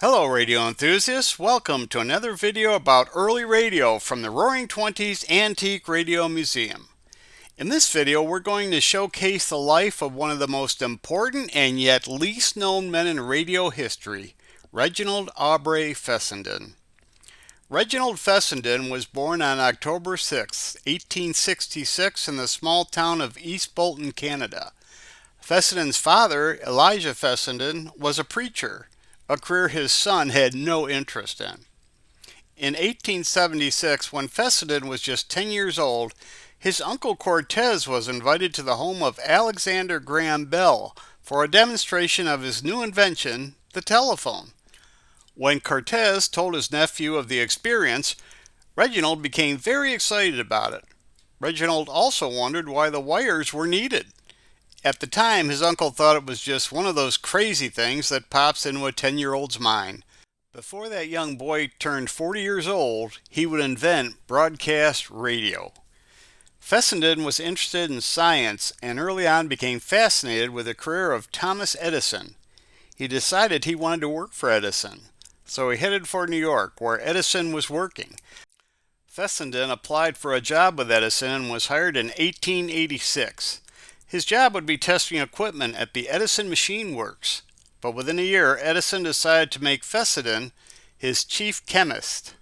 Hello radio enthusiasts, welcome to another video about early radio from the Roaring Twenties Antique Radio Museum. In this video we're going to showcase the life of one of the most important and yet least known men in radio history, Reginald Aubrey Fessenden. Reginald Fessenden was born on October 6, 1866 in the small town of East Bolton, Canada. Fessenden's father, Elijah Fessenden, was a preacher, a career his son had no interest in. In 1876, when Fessenden was just 10 years old, his uncle Cortez was invited to the home of Alexander Graham Bell for a demonstration of his new invention, the telephone. When Cortez told his nephew of the experience, Reginald became very excited about it. Reginald also wondered why the wires were needed. At the time, his uncle thought it was just one of those crazy things that pops into a 10-year-old's mind. Before that young boy turned 40 years old, he would invent broadcast radio. Fessenden was interested in science and early on became fascinated with the career of Thomas Edison. He decided he wanted to work for Edison, so he headed for New York, where Edison was working. Fessenden applied for a job with Edison and was hired in 1886. His job would be testing equipment at the Edison Machine Works, but within a year, Edison decided to make Fessenden his chief chemist.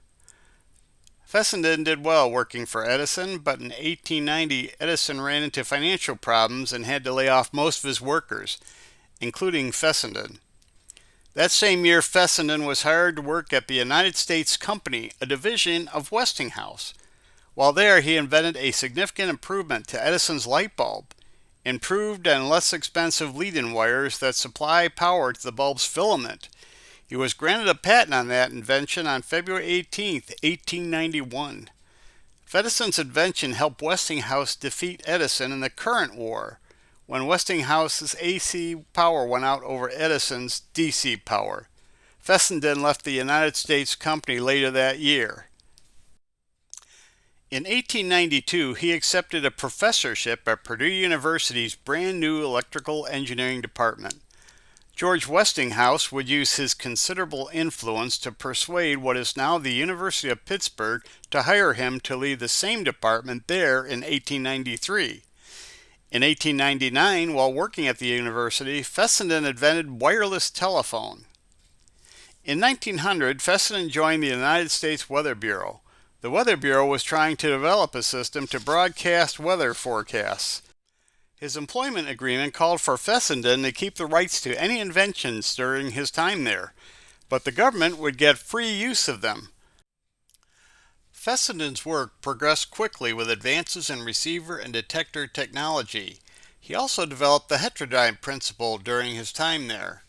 Fessenden did well working for Edison, but in 1890, Edison ran into financial problems and had to lay off most of his workers, including Fessenden. That same year, Fessenden was hired to work at the United States Company, a division of Westinghouse. While there, he invented a significant improvement to Edison's light bulb. Improved and less expensive lead-in wires that supply power to the bulb's filament. He was granted a patent on that invention on February 18, 1891. Edison's invention helped Westinghouse defeat Edison in the current war, when Westinghouse's AC power went out over Edison's DC power. Fessenden left the United States Company later that year. In 1892, he accepted a professorship at Purdue University's brand new electrical engineering department. George Westinghouse would use his considerable influence to persuade what is now the University of Pittsburgh to hire him to lead the same department there in 1893. In 1899, while working at the university, Fessenden invented wireless telephone. In 1900, Fessenden joined the United States Weather Bureau. The Weather Bureau was trying to develop a system to broadcast weather forecasts. His employment agreement called for Fessenden to keep the rights to any inventions during his time there, but the government would get free use of them. Fessenden's work progressed quickly with advances in receiver and detector technology. He also developed the heterodyne principle during his time there.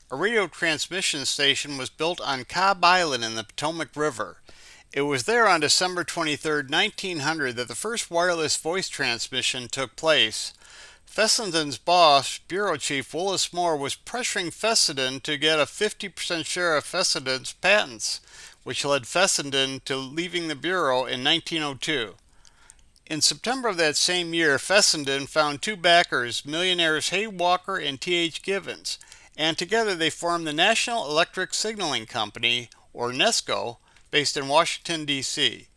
A radio transmission station was built on Cobb Island in the Potomac River. It was there on December 23, 1900 that the first wireless voice transmission took place. Fessenden's boss, Bureau Chief Willis Moore, was pressuring Fessenden to get a 50% share of Fessenden's patents, which led Fessenden to leaving the Bureau in 1902. In September of that same year, Fessenden found two backers, millionaires Hay Walker and T.H. Givens, and together they formed the National Electric Signaling Company, or Nesco, based in Washington, D.C.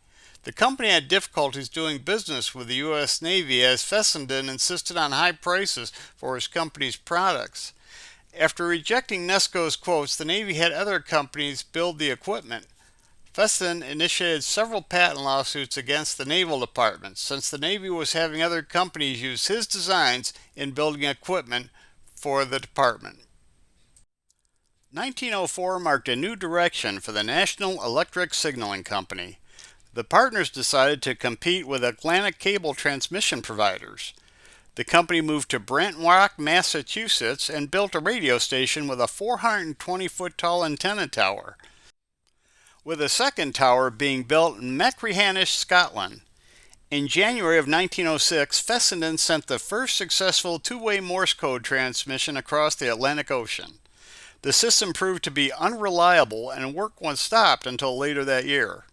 The company had difficulties doing business with the U.S. Navy as Fessenden insisted on high prices for his company's products. After rejecting Nesco's quotes, the Navy had other companies build the equipment. Fessenden initiated several patent lawsuits against the Naval Department, since the Navy was having other companies use his designs in building equipment for the department. 1904 marked a new direction for the National Electric Signaling Company. The partners decided to compete with Atlantic cable transmission providers. The company moved to Brant Rock, Massachusetts, and built a radio station with a 420-foot tall antenna tower, with a second tower being built in Machrihanish, Scotland. In January of 1906, Fessenden sent the first successful two-way Morse code transmission across the Atlantic Ocean. The system proved to be unreliable and work was stopped until later that year.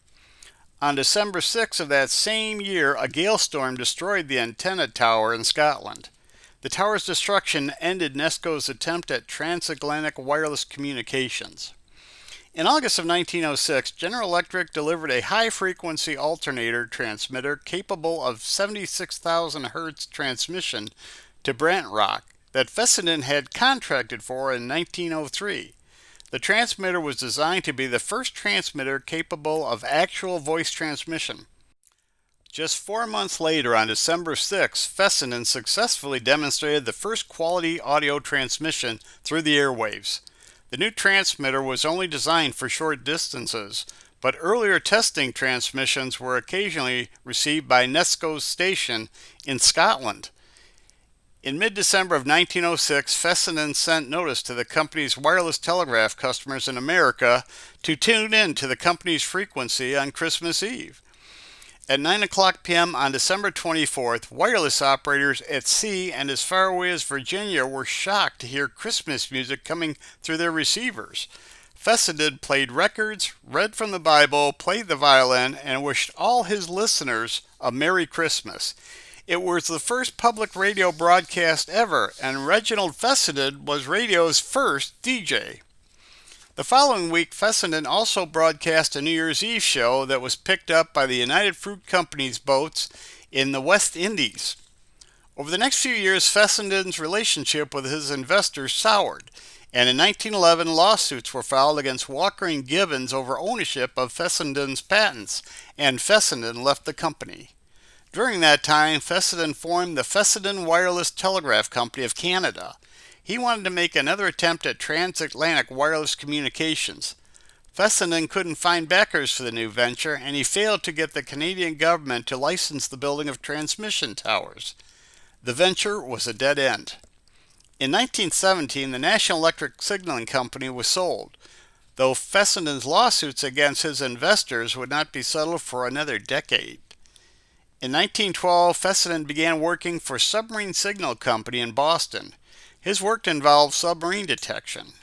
On December 6 of that same year, a gale storm destroyed the antenna tower in Scotland. The tower's destruction ended Nesco's attempt at transatlantic wireless communications. In August of 1906, General Electric delivered a high-frequency alternator transmitter capable of 76,000 Hz transmission to Brant Rock that Fessenden had contracted for in 1903. The transmitter was designed to be the first transmitter capable of actual voice transmission. Just 4 months later, on December 6, Fessenden successfully demonstrated the first quality audio transmission through the airwaves. The new transmitter was only designed for short distances, but earlier testing transmissions were occasionally received by Nesco's station in Scotland. In mid-December of 1906, Fessenden sent notice to the company's wireless telegraph customers in America to tune in to the company's frequency on Christmas Eve. At 9:00 p.m. on December 24th, wireless operators at sea and as far away as Virginia were shocked to hear Christmas music coming through their receivers. Fessenden played records, read from the Bible, played the violin, and wished all his listeners a Merry Christmas. It was the first public radio broadcast ever, and Reginald Fessenden was radio's first DJ. The following week, Fessenden also broadcast a New Year's Eve show that was picked up by the United Fruit Company's boats in the West Indies. Over the next few years, Fessenden's relationship with his investors soured, and in 1911 lawsuits were filed against Walker and Gibbons over ownership of Fessenden's patents, and Fessenden left the company. During that time, Fessenden formed the Fessenden Wireless Telegraph Company of Canada. He wanted to make another attempt at transatlantic wireless communications. Fessenden couldn't find backers for the new venture, and he failed to get the Canadian government to license the building of transmission towers. The venture was a dead end. In 1917, the National Electric Signaling Company was sold, though Fessenden's lawsuits against his investors would not be settled for another decade. In 1912, Fessenden began working for Submarine Signal Company in Boston. His work involved submarine detection.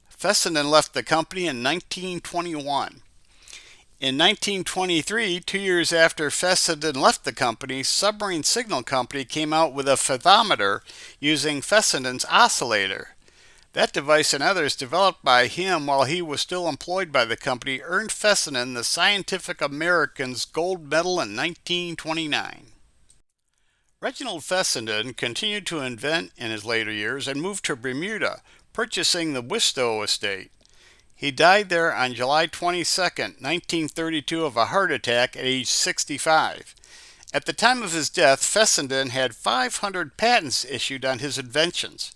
Fessenden left the company in 1921. In 1923, 2 years after Fessenden left the company, Submarine Signal Company came out with a fathometer using Fessenden's oscillator. That device and others developed by him while he was still employed by the company earned Fessenden the Scientific American's Gold Medal in 1929. Reginald Fessenden continued to invent in his later years and moved to Bermuda, purchasing the Wistow estate. He died there on July 22, 1932 of a heart attack at age 65. At the time of his death, Fessenden had 500 patents issued on his inventions.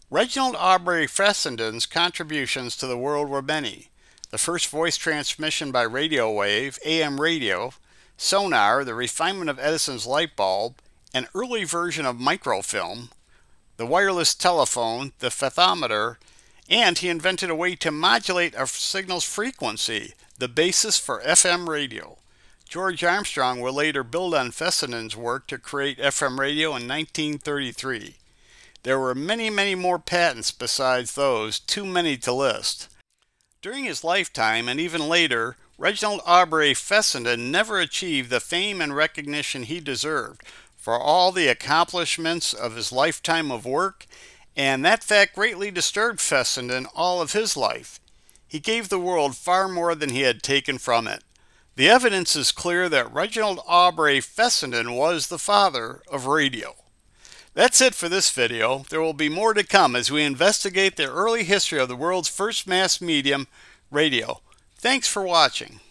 Reginald Aubrey Fessenden's contributions to the world were many. The first voice transmission by radio wave, AM radio, sonar, the refinement of Edison's light bulb, an early version of microfilm, the wireless telephone, the fathometer, and he invented a way to modulate a signal's frequency, the basis for FM radio. George Armstrong would later build on Fessenden's work to create FM radio in 1933. There were many, many more patents besides those, too many to list. During his lifetime and even later, Reginald Aubrey Fessenden never achieved the fame and recognition he deserved for all the accomplishments of his lifetime of work, and that fact greatly disturbed Fessenden all of his life. He gave the world far more than he had taken from it. The evidence is clear that Reginald Aubrey Fessenden was the father of radio. That's it for this video. There will be more to come as we investigate the early history of the world's first mass medium, radio. Thanks for watching.